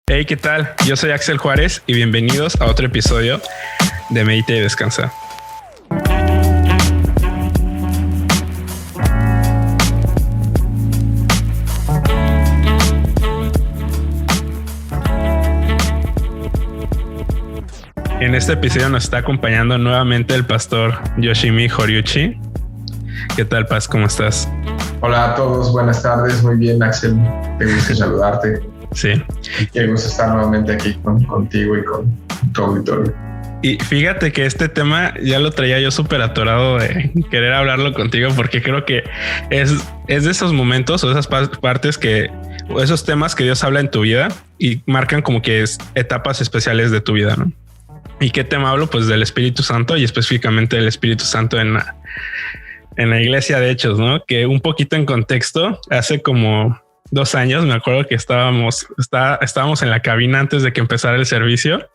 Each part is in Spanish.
Hey, ¿qué tal? Yo soy Axel Juárez y bienvenidos a otro episodio de Medita y Descansa. En este episodio nos está acompañando nuevamente el pastor Yoshimi Horiuchi. ¿Qué tal, Paz? ¿Cómo estás? Hola a todos, buenas tardes. Muy bien, Axel. Qué gusto saludarte. Sí. Qué gusto estar nuevamente aquí contigo y con tu auditorio. Y fíjate que este tema ya lo traía yo súper atorado de querer hablarlo contigo, porque creo que es de esos momentos o esas partes o esos temas que Dios habla en tu vida y marcan como que es etapas especiales de tu vida, ¿no? ¿Y qué tema hablo? Pues del Espíritu Santo y específicamente del Espíritu Santo en la iglesia de Hechos, ¿no? Que un poquito en contexto, hace como 2 años me acuerdo que estábamos en la cabina antes de que empezara el servicio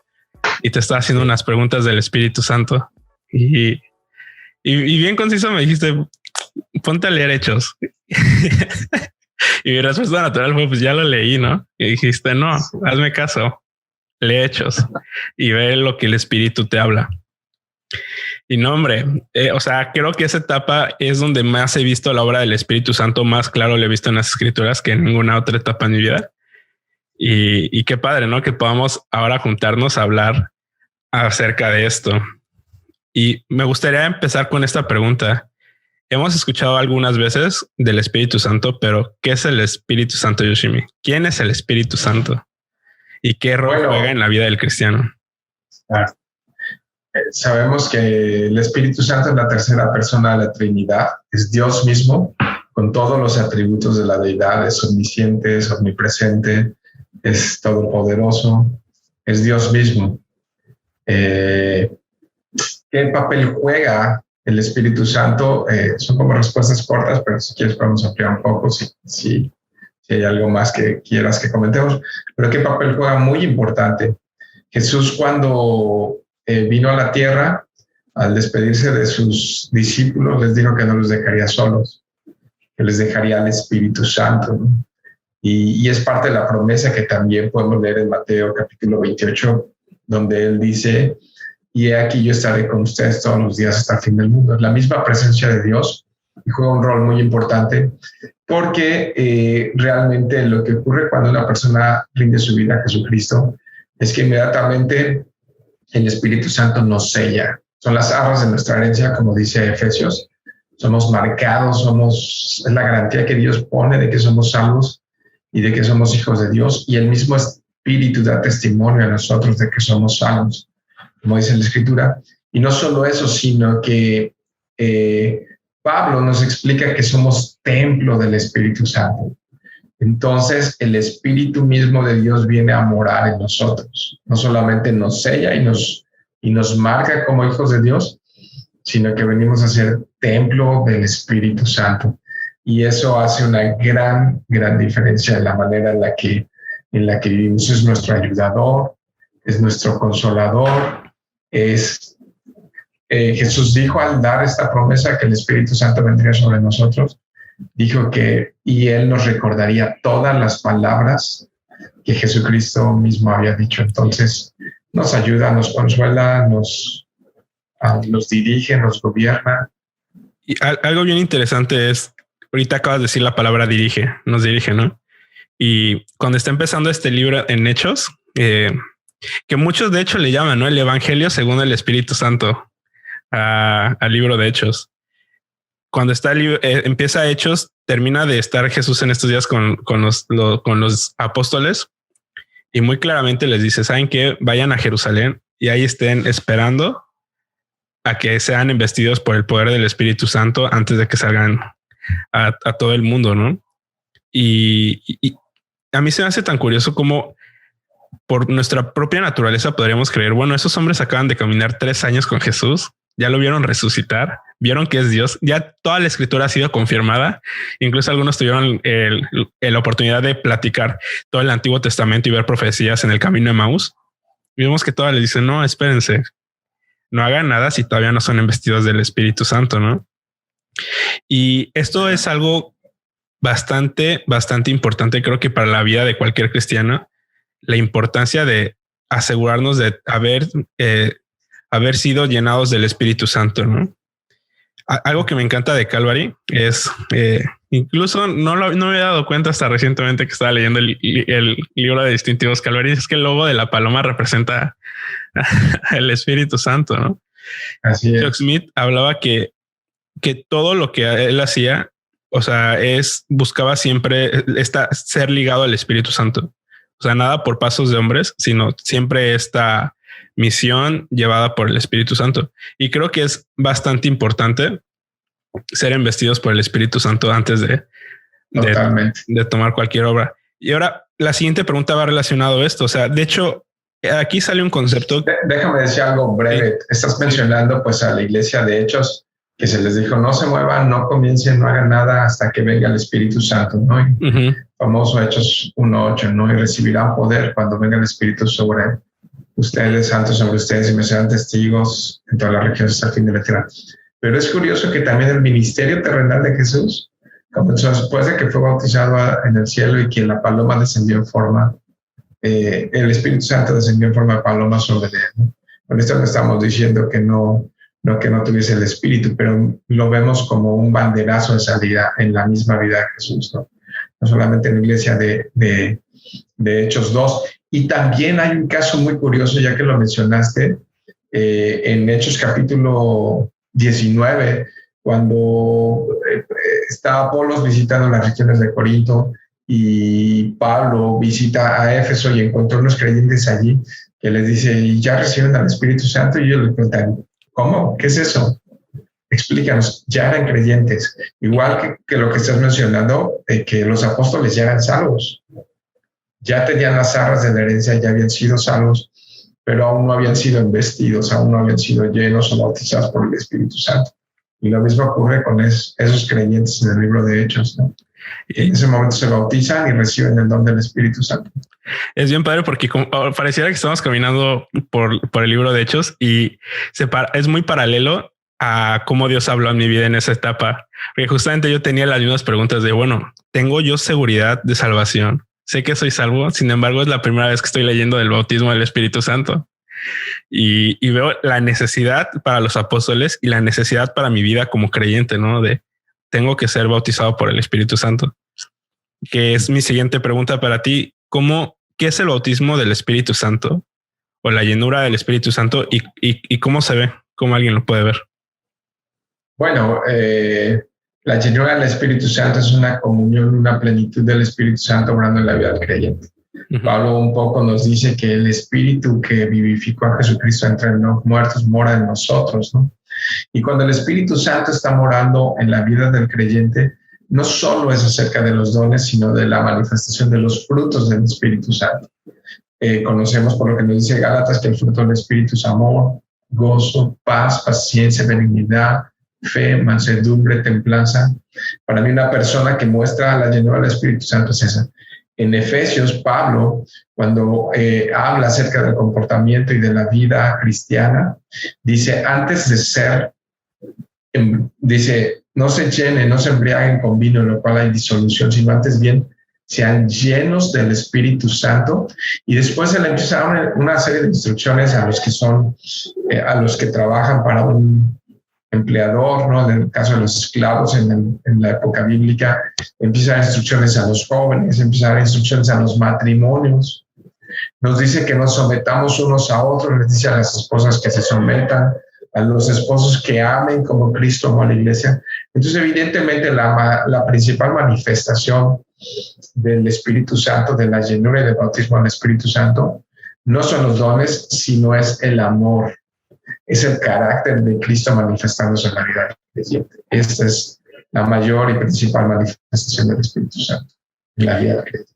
y te estaba haciendo unas preguntas del Espíritu Santo y bien conciso me dijiste, ponte a leer Hechos. Y mi respuesta natural fue, pues ya lo leí, ¿no? Y dijiste, no, hazme caso, lee Hechos y ve lo que el Espíritu te habla. Y no, hombre, creo que esa etapa es donde más he visto la obra del Espíritu Santo, más claro lo he visto en las Escrituras que en ninguna otra etapa de mi vida. Y qué padre, ¿no? Que podamos ahora juntarnos a hablar acerca de esto. Y me gustaría empezar con esta pregunta. Hemos escuchado algunas veces del Espíritu Santo, pero ¿qué es el Espíritu Santo, Yoshimi? ¿Quién es el Espíritu Santo? ¿Y qué rol juega en la vida del cristiano? Sabemos que el Espíritu Santo es la tercera persona de la Trinidad, es Dios mismo, con todos los atributos de la deidad, es omnisciente, es omnipresente, es todopoderoso, es Dios mismo. ¿Qué papel juega el Espíritu Santo? Son como respuestas cortas, pero si quieres podemos ampliar un poco si hay algo más que quieras que comentemos. Pero ¿qué papel juega? Muy importante. Jesús, cuando vino a la tierra, al despedirse de sus discípulos, les dijo que no los dejaría solos, que les dejaría al Espíritu Santo, ¿no? Y es parte de la promesa que también podemos leer en Mateo capítulo 28, donde él dice, y he aquí yo estaré con ustedes todos los días hasta el fin del mundo. La misma presencia de Dios y juega un rol muy importante porque realmente lo que ocurre cuando una persona rinde su vida a Jesucristo es que inmediatamente el Espíritu Santo nos sella. Son las arras de nuestra herencia, como dice Efesios. Somos marcados, es la garantía que Dios pone de que somos salvos y de que somos hijos de Dios. Y el mismo Espíritu da testimonio a nosotros de que somos salvos, como dice la Escritura. Y no solo eso, sino que Pablo nos explica que somos templo del Espíritu Santo. Entonces, el Espíritu mismo de Dios viene a morar en nosotros. No solamente nos sella y nos marca como hijos de Dios, sino que venimos a ser templo del Espíritu Santo. Y eso hace una gran, gran diferencia en la manera en la que vivimos. Es nuestro ayudador, es nuestro consolador. Jesús dijo al dar esta promesa que el Espíritu Santo vendría sobre nosotros, dijo que y él nos recordaría todas las palabras que Jesucristo mismo había dicho. Entonces nos ayuda, nos consuela, nos dirige, nos gobierna. Y algo bien interesante es, ahorita acabas de decir la palabra nos dirige, ¿no? Y cuando está empezando este libro en Hechos, que muchos de hecho le llaman, ¿no? El Evangelio según el Espíritu Santo al libro de Hechos. Cuando está empieza Hechos, termina de estar Jesús en estos días con los apóstoles y muy claramente les dice, ¿saben qué? Vayan a Jerusalén y ahí estén esperando a que sean investidos por el poder del Espíritu Santo antes de que salgan a todo el mundo, ¿no? Y a mí se me hace tan curioso como por nuestra propia naturaleza podríamos creer, bueno, esos hombres acaban de caminar 3 años con Jesús, ya lo vieron resucitar, vieron que es Dios, ya toda la escritura ha sido confirmada, incluso algunos tuvieron la oportunidad de platicar todo el Antiguo Testamento y ver profecías en el camino de Emaús. Y vemos que todas les dicen, no, espérense, no hagan nada si todavía no son investidos del Espíritu Santo, ¿no? Y esto es algo bastante, bastante importante, creo que para la vida de cualquier cristiano, la importancia de asegurarnos de haber sido llenados del Espíritu Santo, ¿no? Algo que me encanta de Calvary es, incluso no me había dado cuenta hasta recientemente que estaba leyendo el libro de distintivos Calvary, es que el logo de la paloma representa el Espíritu Santo, ¿no? Así es. Chuck Smith hablaba que todo lo que él hacía, o sea, buscaba siempre ser ligado al Espíritu Santo. O sea, nada por pasos de hombres, sino siempre esta misión llevada por el Espíritu Santo. Y creo que es bastante importante ser embestidos por el Espíritu Santo antes de tomar cualquier obra. Y ahora la siguiente pregunta va relacionado a esto. O sea, de hecho, aquí sale un concepto. Déjame decir algo breve. Sí. Estás mencionando pues a la iglesia de Hechos, que se les dijo, no se muevan, no comiencen, no hagan nada hasta que venga el Espíritu Santo, ¿no? Y famoso Hechos 1:8, ¿no? Y recibirán poder cuando venga el Espíritu sobre ustedes, santos sobre ustedes, y me serán testigos en todas las regiones hasta el fin de la tierra. Pero es curioso que también el ministerio terrenal de Jesús comenzó después de que fue bautizado en el cielo y que la paloma descendió en forma, el Espíritu Santo descendió en forma de paloma sobre él, ¿no? Con esto no estamos diciendo que no tuviese el Espíritu, pero lo vemos como un banderazo de salida en la misma vida de Jesús, ¿no? No solamente en la iglesia de Hechos 2. Y también hay un caso muy curioso, ya que lo mencionaste, en Hechos capítulo 19, cuando está Apolos visitando las regiones de Corinto y Pablo visita a Éfeso y encontró unos creyentes allí que les dice, ¿y ya reciben al Espíritu Santo? Y ellos le preguntan, ¿cómo? ¿Qué es eso? Explícanos. Ya eran creyentes. Igual que lo que estás mencionando, que los apóstoles ya eran salvos. Ya tenían las arras de la herencia, ya habían sido salvos, pero aún no habían sido investidos, aún no habían sido llenos o bautizados por el Espíritu Santo. Y lo mismo ocurre con esos creyentes en el libro de Hechos, ¿no? Y en ese momento se bautizan y reciben el don del Espíritu Santo. Es bien padre porque pareciera que estamos caminando por el libro de Hechos y es muy paralelo a cómo Dios habló en mi vida en esa etapa. Porque justamente yo tenía las mismas preguntas de, bueno, ¿tengo yo seguridad de salvación? Sé que soy salvo, sin embargo es la primera vez que estoy leyendo del bautismo del Espíritu Santo y veo la necesidad para los apóstoles y la necesidad para mi vida como creyente, ¿no? De tengo que ser bautizado por el Espíritu Santo, que es mi siguiente pregunta para ti. ¿Qué es el bautismo del Espíritu Santo o la llenura del Espíritu Santo y cómo se ve? ¿Cómo alguien lo puede ver? Bueno, la llenura del Espíritu Santo es una comunión, una plenitud del Espíritu Santo obrando en la vida del creyente. Pablo un poco nos dice que el Espíritu que vivificó a Jesucristo entre los muertos mora en nosotros, ¿no? Y cuando el Espíritu Santo está morando en la vida del creyente, no solo es acerca de los dones, sino de la manifestación de los frutos del Espíritu Santo. Conocemos por lo que nos dice Gálatas que el fruto del Espíritu es amor, gozo, paz, paciencia, benignidad, fe, mansedumbre, templanza. Para mí una persona que muestra la llenura del Espíritu Santo es esa. En Efesios, Pablo, cuando habla acerca del comportamiento y de la vida cristiana, dice, antes de ser, dice, no se llenen, no se embriaguen con vino, en lo cual hay disolución, sino antes bien sean llenos del Espíritu Santo. Y después él empieza una serie de instrucciones a los que trabajan para un empleador, ¿no? En el caso de los esclavos en la época bíblica, empieza a dar instrucciones a los jóvenes, empieza a dar instrucciones a los matrimonios. Nos dice que nos sometamos unos a otros, les dice a las esposas que se sometan, a los esposos que amen como Cristo amó a la iglesia. Entonces, evidentemente, la principal manifestación del Espíritu Santo, de la llenura y del bautismo del Espíritu Santo, no son los dones, sino es el amor. Es el carácter de Cristo manifestándose en la vida del creyente. Esta es la mayor y principal manifestación del Espíritu Santo en la vida del creyente.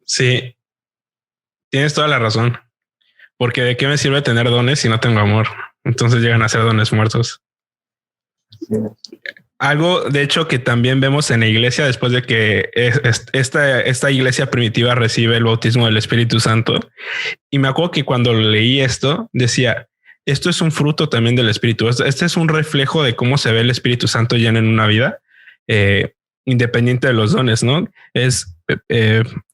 Sí, tienes toda la razón. Porque ¿de qué me sirve tener dones si no tengo amor? Entonces llegan a ser dones muertos. Sí. Algo, de hecho, que también vemos en la iglesia después de que esta iglesia primitiva recibe el bautismo del Espíritu Santo. Y me acuerdo que cuando leí esto, decía, esto es un fruto también del Espíritu. Este es un reflejo de cómo se ve el Espíritu Santo lleno en una vida, independiente de los dones, ¿no? Es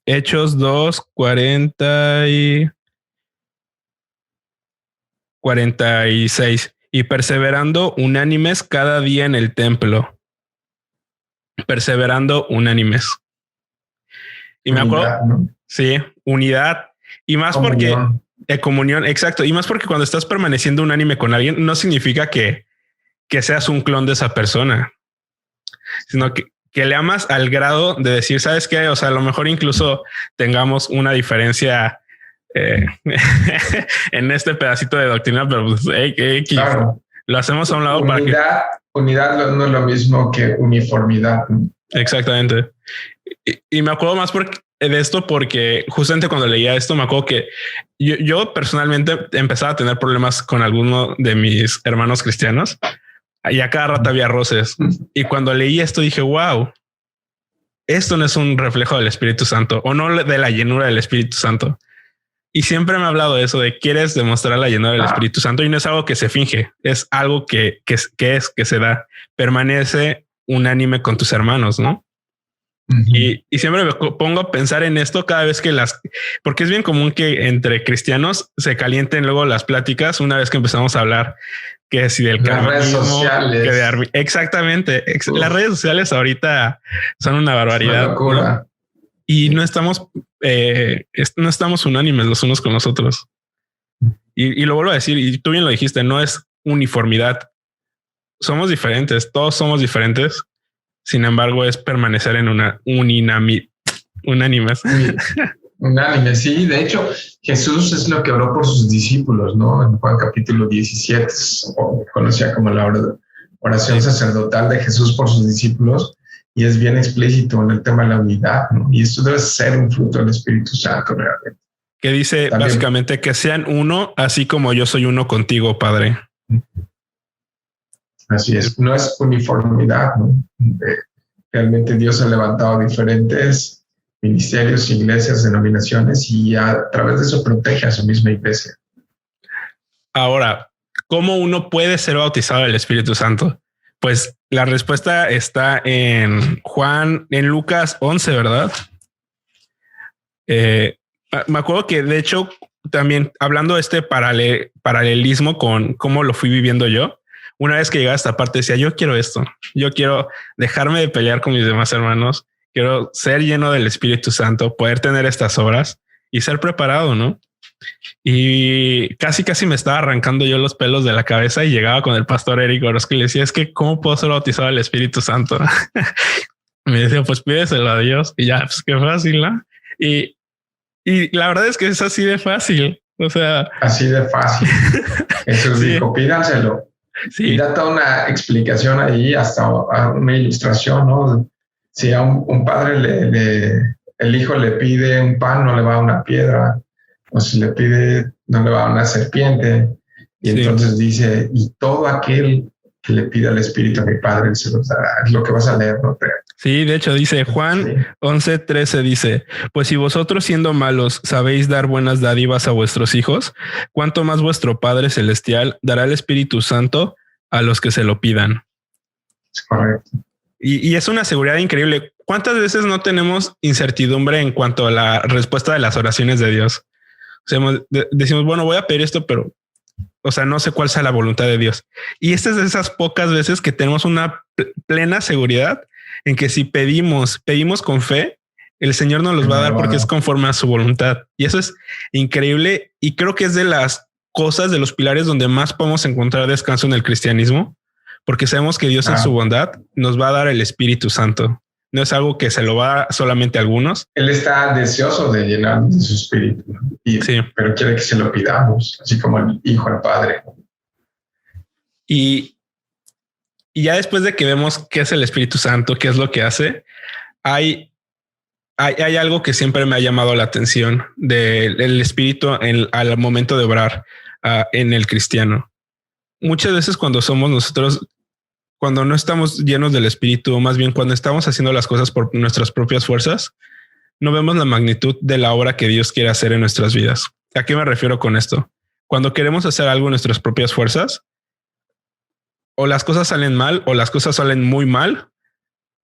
Hechos 2, 46. Y perseverando unánimes cada día en el templo. Perseverando unánimes. Y me acuerdo, Unidad, ¿no? sí, unidad. Y más Comunión. porque comunión, exacto. Y más porque cuando estás permaneciendo unánime con alguien, no significa que seas un clon de esa persona, sino que le amas al grado de decir, ¿sabes qué? O sea, a lo mejor incluso tengamos una diferencia en este pedacito de doctrina, pero pues, Claro. lo hacemos a un lado para que... Unidad no es lo mismo que uniformidad, ¿no? Exactamente. Y me acuerdo más de esto porque justamente cuando leía esto me acuerdo que yo personalmente empezaba a tener problemas con alguno de mis hermanos cristianos y a cada rato había roces. Y cuando leí esto dije, wow, esto no es un reflejo del Espíritu Santo o no de la llenura del Espíritu Santo. Y siempre me ha hablado de eso, de quieres demostrar la llenura del Espíritu Santo y no es algo que se finge, es algo que se da. Permanece unánime con tus hermanos, ¿no? Y siempre me pongo a pensar en esto cada vez que porque es bien común que entre cristianos se calienten luego las pláticas una vez que empezamos a hablar que si del las redes sociales. Exactamente. Las redes sociales ahorita son una barbaridad. Una locura. ¿No? Y no estamos unánimes los unos con los otros. Y lo vuelvo a decir, y tú bien lo dijiste, no es uniformidad. Somos diferentes, todos somos diferentes. Sin embargo, es permanecer en una unánimes. Unánime, sí. De hecho, Jesús es lo que oró por sus discípulos, ¿no? En Juan capítulo 17, conocía como la oración sacerdotal de Jesús por sus discípulos, y es bien explícito en el tema de la unidad, ¿no? Y esto debe ser un fruto del Espíritu Santo realmente. Que dice también, básicamente que sean uno, así como yo soy uno contigo, Padre. Así es, no es uniformidad, ¿no? Realmente Dios ha levantado diferentes ministerios, iglesias, denominaciones y a través de eso protege a su misma iglesia. Ahora, ¿cómo uno puede ser bautizado del Espíritu Santo? Pues la respuesta está en Lucas 11, ¿verdad? Me acuerdo que de hecho también hablando de este paralelismo con cómo lo fui viviendo yo, una vez que llegaba a esta parte decía, yo quiero esto, yo quiero dejarme de pelear con mis demás hermanos, quiero ser lleno del Espíritu Santo, poder tener estas obras y ser preparado, ¿no? Y casi me estaba arrancando yo los pelos de la cabeza y llegaba con el pastor Eric Orozco y le decía, es que ¿cómo puedo ser bautizado del Espíritu Santo? Me decía, pues pídeselo a Dios y ya, pues qué fácil, ¿no? Y la verdad es que es así de fácil. O sea, así de fácil. Jesús dijo, pídanselo. Sí. Y da toda una explicación ahí, hasta una ilustración, ¿no? Si a un padre el hijo le pide un pan, no le va a una piedra, o si le pide, no le va a una serpiente. Y entonces dice, y todo aquel que le pida al Espíritu a mi Padre, se lo dará. Es lo que vas a leer, ¿no? Sí, de hecho dice Juan 11:13 dice, pues si vosotros siendo malos sabéis dar buenas dádivas a vuestros hijos, ¿cuánto más vuestro Padre Celestial dará el Espíritu Santo a los que se lo pidan? Es correcto. Y es una seguridad increíble. ¿Cuántas veces no tenemos incertidumbre en cuanto a la respuesta de las oraciones de Dios? O sea, decimos, bueno, voy a pedir esto, pero, o sea, no sé cuál sea la voluntad de Dios. Y esta es de esas pocas veces que tenemos una plena seguridad en que si pedimos con fe, el Señor nos los va a dar porque es conforme a su voluntad. Y eso es increíble. Y creo que es de las cosas, de los pilares donde más podemos encontrar descanso en el cristianismo, porque sabemos que Dios en su bondad nos va a dar el Espíritu Santo. No es algo que se lo va a dar solamente a algunos. Él está deseoso de llenarnos de su espíritu, pero quiere que se lo pidamos, así como el Hijo al Padre. Y ya después de que vemos qué es el Espíritu Santo, qué es lo que hace, hay algo que siempre me ha llamado la atención del Espíritu al momento de obrar en el cristiano. Muchas veces cuando no estamos llenos del Espíritu, o más bien cuando estamos haciendo las cosas por nuestras propias fuerzas, no vemos la magnitud de la obra que Dios quiere hacer en nuestras vidas. ¿A qué me refiero con esto? Cuando queremos hacer algo en nuestras propias fuerzas, o las cosas salen mal o las cosas salen muy mal,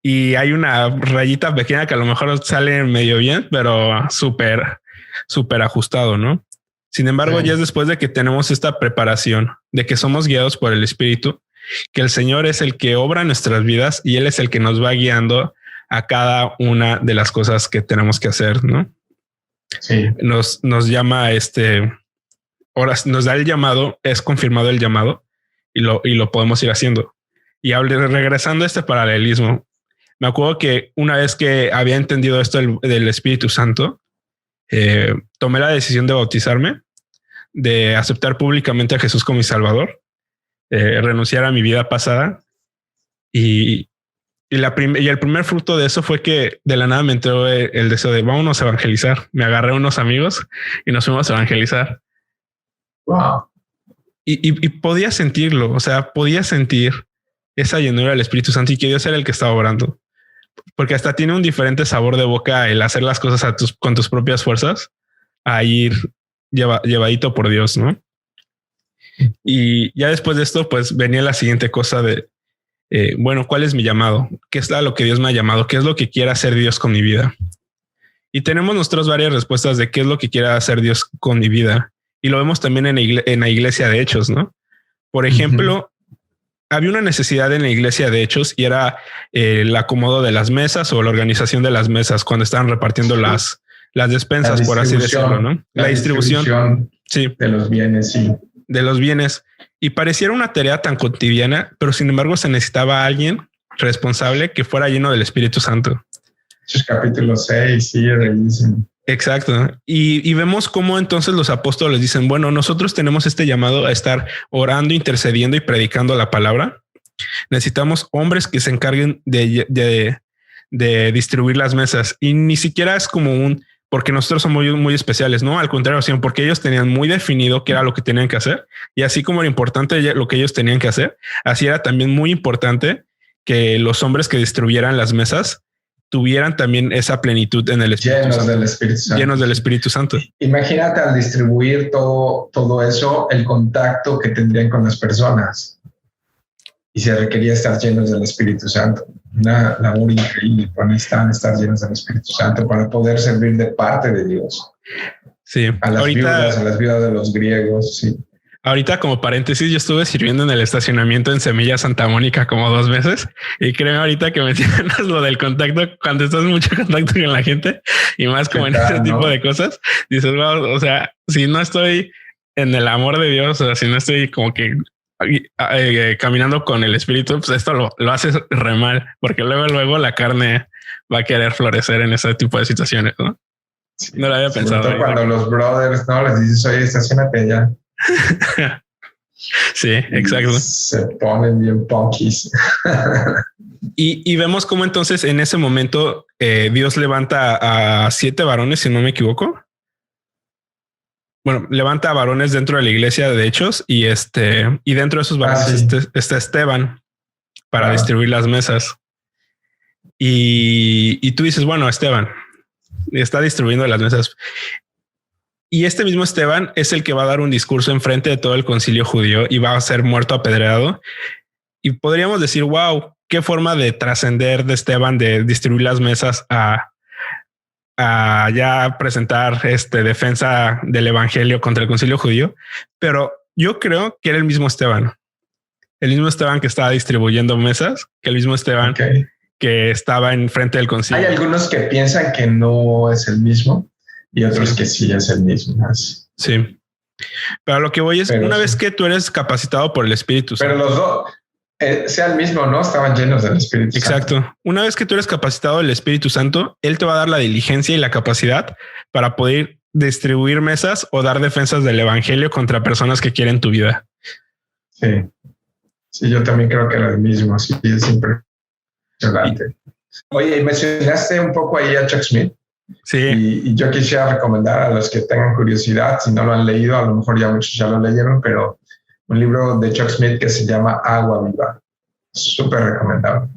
y hay una rayita pequeña que a lo mejor sale medio bien, pero súper ajustado, ¿no? Sin embargo, ya es después de que tenemos esta preparación, de que somos guiados por el Espíritu, que el Señor es el que obra nuestras vidas y Él es el que nos va guiando a cada una de las cosas que tenemos que hacer, ¿no? Sí. Nos llama ahora nos da el llamado, es confirmado el llamado y lo podemos ir haciendo. Y regresando a este paralelismo, me acuerdo que una vez que había entendido esto del Espíritu Santo, tomé la decisión de bautizarme, de aceptar públicamente a Jesús como mi Salvador, renunciar a mi vida pasada y el primer fruto de eso fue que de la nada me entró el deseo de vámonos a evangelizar. Me agarré unos amigos y nos fuimos a evangelizar. Wow. Y podía sentirlo, o sea, podía sentir esa llenura del Espíritu Santo y que Dios era el que estaba obrando. Porque hasta tiene un diferente sabor de boca el hacer las cosas con tus propias fuerzas a ir llevadito por Dios, ¿no? Y ya después de esto, pues venía la siguiente cosa de, bueno, ¿cuál es mi llamado? ¿Qué es lo que Dios me ha llamado? ¿Qué es lo que quiere hacer Dios con mi vida? Y tenemos nosotros varias respuestas de qué es lo que quiere hacer Dios con mi vida. Y lo vemos también en la iglesia de Hechos, ¿no? Por ejemplo, había una necesidad en la iglesia de Hechos y era el acomodo de las mesas o la organización de las mesas cuando estaban repartiendo las despensas, por así decirlo, ¿no? La distribución sí, de los bienes, sí. De los bienes. Y pareciera una tarea tan cotidiana, pero sin embargo se necesitaba alguien responsable que fuera lleno del Espíritu Santo. Hechos capítulo 6, sí, dicen. Exacto. Y vemos cómo entonces los apóstoles dicen, bueno, nosotros tenemos este llamado a estar orando, intercediendo y predicando la palabra. Necesitamos hombres que se encarguen de distribuir las mesas y ni siquiera es como porque nosotros somos muy especiales, no al contrario, sino porque ellos tenían muy definido qué era lo que tenían que hacer y así como era importante lo que ellos tenían que hacer, así era también muy importante que los hombres que distribuyeran las mesas tuvieran también esa plenitud en el Espíritu llenos Santo. Del Espíritu Santo. Llenos del Espíritu Santo. Imagínate al distribuir todo eso, el contacto que tendrían con las personas. Y se requería estar llenos del Espíritu Santo. Una labor increíble, estar llenos del Espíritu Santo para poder servir de parte de Dios. Sí. A las viudas de los griegos, sí. Ahorita, como paréntesis, yo estuve sirviendo en el estacionamiento en Semilla Santa Mónica como 2 veces y créeme ahorita que mencionas lo del contacto, cuando estás en mucho contacto con la gente y más como en ese tipo de cosas, dices, wow, o sea, si no estoy en el amor de Dios, o sea, si no estoy como que caminando con el Espíritu, pues esto lo haces re mal, porque luego la carne va a querer florecer en ese tipo de situaciones, ¿no? Sí, no lo había pensado. Cuando los brothers, ¿no? Les dices, oye, estacionate allá. Sí, exacto. Se ponen bien punkies. Y vemos cómo entonces en ese momento Dios levanta a 7 varones, si no me equivoco. Bueno, levanta a varones dentro de la iglesia de Hechos y dentro de esos varones está Esteban para distribuir las mesas. Y tú dices, bueno, Esteban está distribuyendo las mesas. Y este mismo Esteban es el que va a dar un discurso en frente de todo el concilio judío y va a ser muerto apedreado. Y podríamos decir, wow, qué forma de trascender de Esteban, de distribuir las mesas a ya presentar defensa del evangelio contra el concilio judío. Pero yo creo que era el mismo Esteban que estaba distribuyendo mesas, que el mismo Esteban que estaba en frente del concilio. Hay algunos que piensan que no es el mismo y otros que sí es el mismo. Sí. Pero lo que voy es, una vez que tú eres capacitado por el Espíritu Santo. Pero los dos, sea el mismo, ¿no? Estaban llenos del Espíritu Santo. Exacto. Una vez que tú eres capacitado del Espíritu Santo, Él te va a dar la diligencia y la capacidad para poder distribuir mesas o dar defensas del evangelio contra personas que quieren tu vida. Sí. Sí, yo también creo que era el mismo. Sí, es impresionante. Oye, y mencionaste un poco ahí a Chuck Smith. Sí. Y yo quisiera recomendar a los que tengan curiosidad, si no lo han leído, a lo mejor ya muchos ya lo leyeron, pero un libro de Chuck Smith que se llama Agua Viva. Súper recomendable.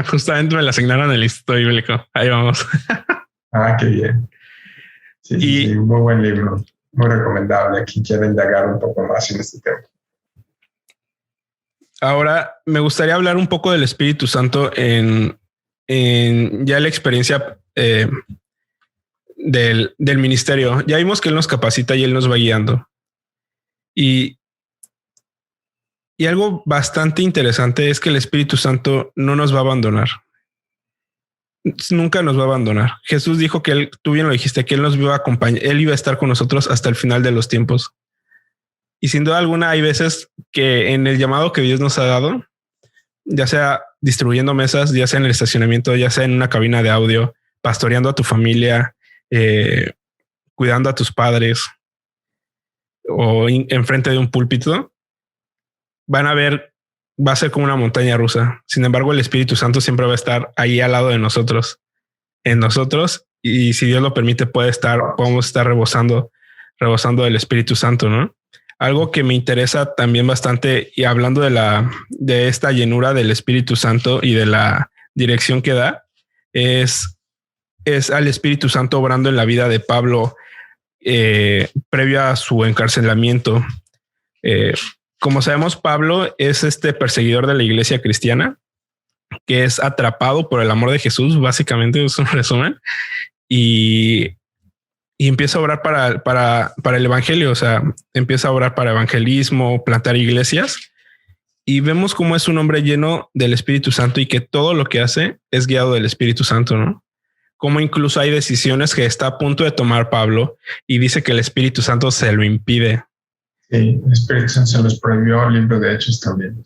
Justamente me lo asignaron el Instituto Bíblico. Ahí vamos. Qué bien. Sí, muy buen libro. Muy recomendable. Aquí quiero indagar un poco más en este tema. Ahora me gustaría hablar un poco del Espíritu Santo en ya la experiencia del ministerio. Ya vimos que Él nos capacita y Él nos va guiando. Y algo bastante interesante es que el Espíritu Santo no nos va a abandonar. Nunca nos va a abandonar. Jesús dijo que Él, tú bien lo dijiste, que Él nos iba a acompañar, Él iba a estar con nosotros hasta el final de los tiempos. Y sin duda alguna hay veces que en el llamado que Dios nos ha dado, ya sea distribuyendo mesas, ya sea en el estacionamiento, ya sea en una cabina de audio, pastoreando a tu familia, cuidando a tus padres o enfrente de un púlpito, va a ser como una montaña rusa. Sin embargo, el Espíritu Santo siempre va a estar ahí al lado de nosotros, en nosotros. Y si Dios lo permite, podemos estar rebosando del Espíritu Santo, ¿no? Algo que me interesa también bastante, y hablando de esta llenura del Espíritu Santo y de la dirección que da, es al Espíritu Santo obrando en la vida de Pablo previo a su encarcelamiento. Como sabemos, Pablo es este perseguidor de la iglesia cristiana que es atrapado por el amor de Jesús, básicamente es un resumen, y empieza a orar para el evangelio. O sea, empieza a orar para evangelismo, plantar iglesias, y vemos cómo es un hombre lleno del Espíritu Santo y que todo lo que hace es guiado del Espíritu Santo, ¿no? Como incluso hay decisiones que está a punto de tomar Pablo y dice que el Espíritu Santo se lo impide. Sí, el Espíritu Santo se los prohibió, el libro de Hechos también.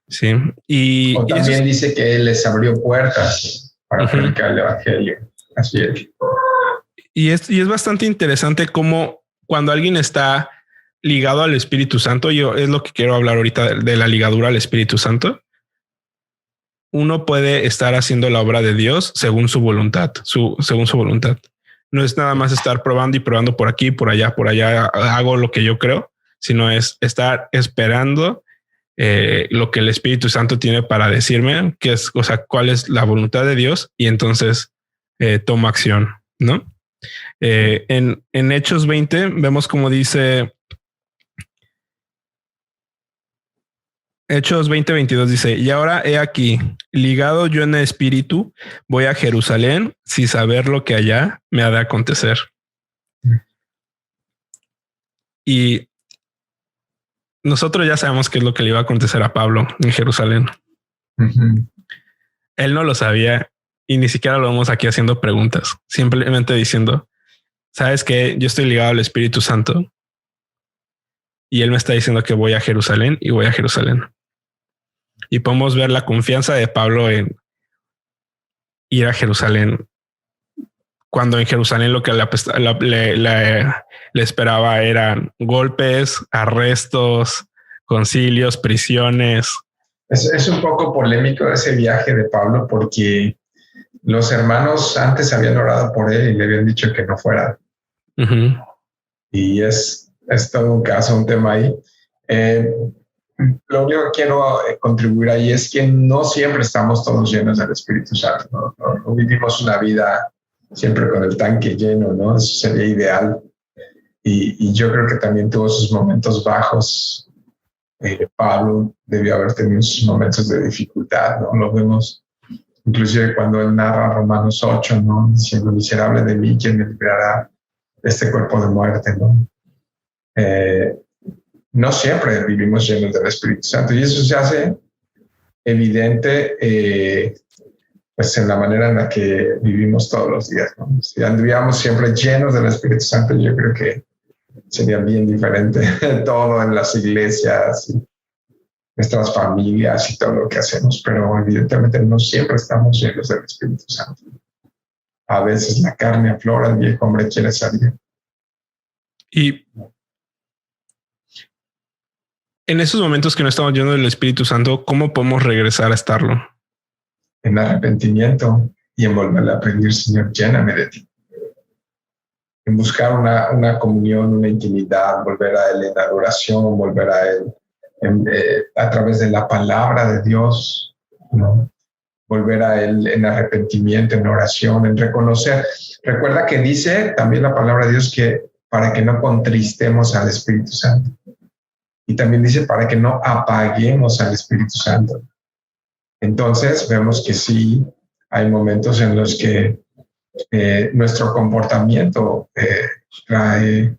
Sí. O también dice que Él les abrió puertas para predicar el evangelio. Así es. Y es bastante interesante cómo cuando alguien está ligado al Espíritu Santo, yo es lo que quiero hablar ahorita de la ligadura al Espíritu Santo. Uno puede estar haciendo la obra de Dios según su voluntad, según su voluntad. No es nada más estar probando y probando por aquí, por allá, hago lo que yo creo, sino es estar esperando lo que el Espíritu Santo tiene para decirme, que es, o sea, cuál es la voluntad de Dios, y entonces tomo acción, ¿no? En Hechos 20 vemos como dice Hechos 20:22 dice: y ahora he aquí, ligado yo en el espíritu, voy a Jerusalén sin saber lo que allá me ha de acontecer. Y nosotros ya sabemos qué es lo que le iba a acontecer a Pablo en Jerusalén. Él no lo sabía y ni siquiera lo vemos aquí haciendo preguntas, simplemente diciendo: ¿sabes qué? Yo estoy ligado al Espíritu Santo y Él me está diciendo que voy a Jerusalén y voy a Jerusalén. Y podemos ver la confianza de Pablo en ir a Jerusalén, cuando en Jerusalén lo que le esperaba eran golpes, arrestos, concilios, prisiones. Es un poco polémico ese viaje de Pablo, porque los hermanos antes habían orado por él y le habían dicho que no fuera. Y es todo un caso, un tema ahí. Lo único que quiero contribuir ahí es que no siempre estamos todos llenos del Espíritu Santo. No vivimos una vida siempre con el tanque lleno, ¿no? Eso sería ideal. Y yo creo que también tuvo sus momentos bajos. Pablo debió haber tenido sus momentos de dificultad, ¿no? Lo vemos inclusive cuando él narra Romanos 8, ¿no? Diciendo: miserable de mí, ¿quién me librará de este cuerpo de muerte, ¿no? No siempre vivimos llenos del Espíritu Santo, y eso se hace evidente pues en la manera en la que vivimos todos los días, ¿no? Si anduviéramos siempre llenos del Espíritu Santo, yo creo que sería bien diferente todo en las iglesias, y nuestras familias y todo lo que hacemos, pero evidentemente no siempre estamos llenos del Espíritu Santo. A veces la carne aflora, el viejo hombre quiere salir. Y en esos momentos que no estamos llenos del Espíritu Santo, ¿cómo podemos regresar a estarlo? En arrepentimiento y en volverle a pedir: Señor, lléname de ti. En buscar una comunión, una intimidad, volver a Él en adoración, volver a Él a través de la palabra de Dios, ¿no? Volver a Él en arrepentimiento, en oración, en reconocer. Recuerda que dice también la palabra de Dios que para que no contristemos al Espíritu Santo. Y también dice para que no apaguemos al Espíritu Santo. Entonces vemos que sí hay momentos en los que nuestro comportamiento trae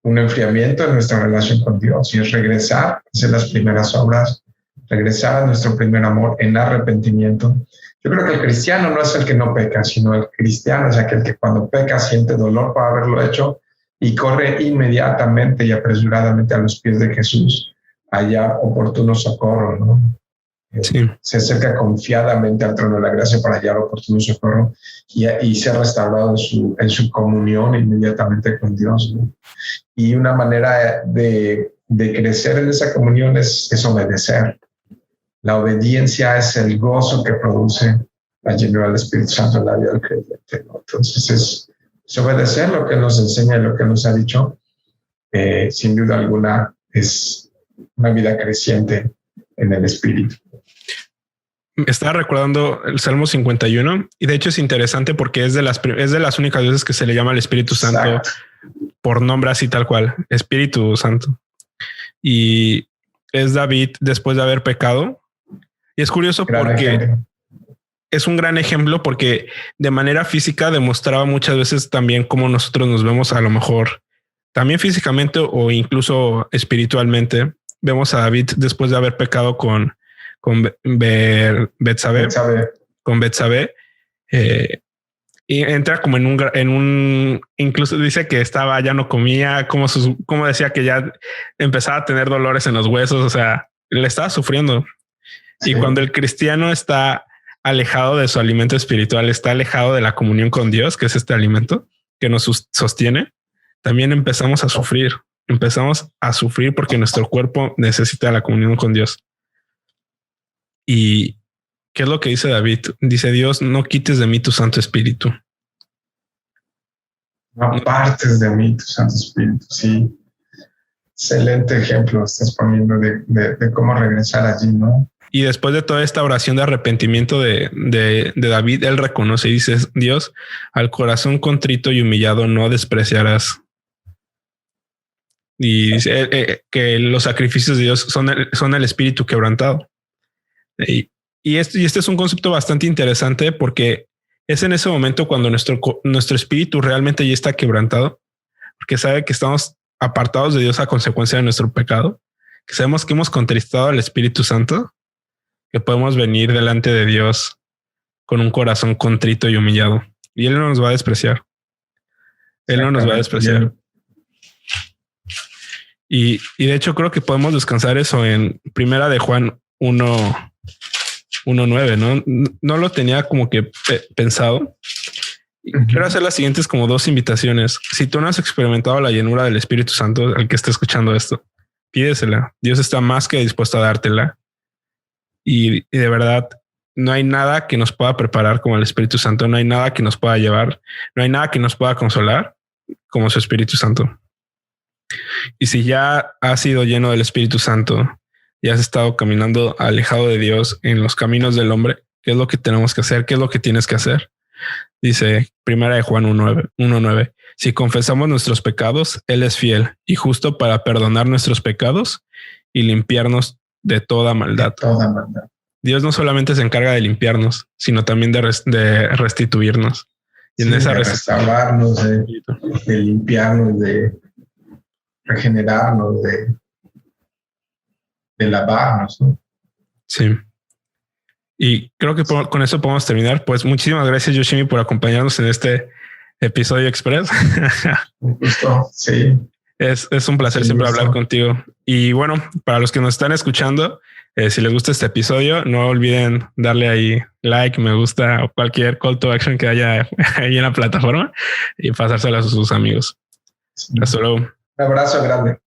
un enfriamiento en nuestra relación con Dios, y es regresar, hacer las primeras obras, regresar a nuestro primer amor en arrepentimiento. Yo creo que el cristiano no es el que no peca, sino el cristiano es aquel que cuando peca siente dolor por haberlo hecho y corre inmediatamente y apresuradamente a los pies de Jesús a hallar oportuno socorro, ¿no? Sí. Se acerca confiadamente al trono de la gracia para hallar oportuno socorro y ser restaurado en su comunión inmediatamente con Dios, ¿no? Y una manera de crecer en esa comunión es obedecer. La obediencia es el gozo que produce la llenura del Espíritu Santo en la vida del creyente, ¿no? Entonces es obedecer lo que nos enseña y lo que nos ha dicho. Sin duda alguna es una vida creciente en el Espíritu. Estaba recordando el Salmo 51 y de hecho es interesante porque es de las únicas veces que se le llama al Espíritu Santo. Exacto. Por nombre así tal cual, Espíritu Santo. Y es David después de haber pecado. Y es curioso porque es un gran ejemplo porque de manera física demostraba muchas veces también cómo nosotros nos vemos, a lo mejor también físicamente o incluso espiritualmente. Vemos a David después de haber pecado con Betsabé, y entra como en un, incluso dice que ya no comía, como decía que ya empezaba a tener dolores en los huesos, o sea, le estaba sufriendo. Sí. Y cuando el cristiano está alejado de su alimento espiritual, está alejado de la comunión con Dios, que es este alimento que nos sostiene, también empezamos a sufrir porque nuestro cuerpo necesita la comunión con Dios. ¿Y qué es lo que dice David? Dice Dios, no quites de mí tu Santo Espíritu. No apartes de mí tu Santo Espíritu. Sí. Excelente ejemplo estás poniendo de cómo regresar allí, ¿no? Y después de toda esta oración de arrepentimiento de David, él reconoce y dice, Dios, al corazón contrito y humillado no despreciarás. Y dice que los sacrificios de Dios son el espíritu quebrantado. Y este es un concepto bastante interesante porque es en ese momento cuando nuestro espíritu realmente ya está quebrantado, porque sabe que estamos apartados de Dios a consecuencia de nuestro pecado, que sabemos que hemos contristado al Espíritu Santo, que podemos venir delante de Dios con un corazón contrito y humillado. Y Él no nos va a despreciar. Él no nos va a despreciar. Y de hecho creo que podemos descansar eso en Primera de Juan 1:9, ¿no? No lo tenía como que pensado. Quiero hacer las siguientes como 2 invitaciones. Si tú no has experimentado la llenura del Espíritu Santo, al que esté escuchando esto, pídesela. Dios está más que dispuesto a dártela. Y de verdad, no hay nada que nos pueda preparar como el Espíritu Santo. No hay nada que nos pueda llevar. No hay nada que nos pueda consolar como su Espíritu Santo. Y si ya has sido lleno del Espíritu Santo y has estado caminando alejado de Dios en los caminos del hombre, ¿qué es lo que tenemos que hacer? ¿Qué es lo que tienes que hacer? Dice Primera de Juan 1:9. Si confesamos nuestros pecados, Él es fiel y justo para perdonar nuestros pecados y limpiarnos de toda maldad. Dios no solamente se encarga de limpiarnos, sino también de restituirnos. Y sí, en esa de restaurarnos, de limpiarnos, de regenerarnos, de lavarnos, ¿no? Sí. Y creo que con eso podemos terminar. Pues muchísimas gracias, Yoshimi, por acompañarnos en este episodio express. Un gusto, sí. Es un placer siempre hablar contigo. Y bueno, para los que nos están escuchando, si les gusta este episodio, no olviden darle ahí like, me gusta o cualquier call to action que haya ahí en la plataforma y pasárselo a sus amigos. Sí. Hasta luego. Un abrazo grande.